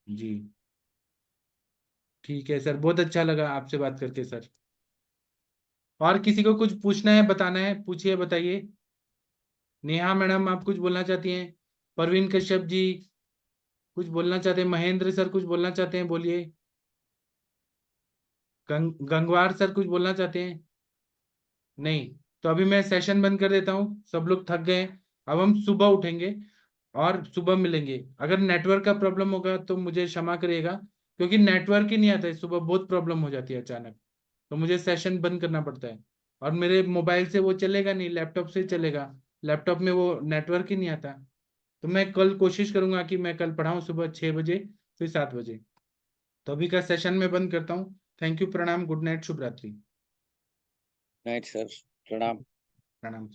जी। ठीक है सर, बहुत अच्छा लगा आपसे बात करके सर। और किसी को कुछ पूछना है, बताना है, पूछिए, बताइए। नेहा मैडम, आप कुछ बोलना चाहती हैं? परवीन कश्यप जी कुछ बोलना चाहते हैं? महेंद्र सर कुछ बोलना चाहते हैं, बोलिए। गंगवार सर कुछ बोलना चाहते हैं? नहीं। तो अभी मैं सेशन बंद कर देता हूँ, सब लोग थक गए हैं। अब हम सुबह उठेंगे और सुबह मिलेंगे। अगर नेटवर्क का प्रॉब्लम होगा तो मुझे क्षमा करिएगा, क्योंकि नेटवर्क ही नहीं आता है, सुबह बहुत प्रॉब्लम हो जाती है अचानक, तो मुझे सेशन बंद करना पड़ता है। और मेरे मोबाइल से वो चलेगा नहीं, लैपटॉप से चलेगा, लैपटॉप में वो नेटवर्क ही नहीं आता। तो मैं कल कोशिश करूंगा कि मैं कल पढ़ाऊँ सुबह 6 बजे, फिर 7 बजे। तो अभी का सेशन में बंद करता हूँ। थैंक यू, प्रणाम, गुड नाइट, शुभ रात्रि। नाइट सर, प्रणाम। प्रणाम।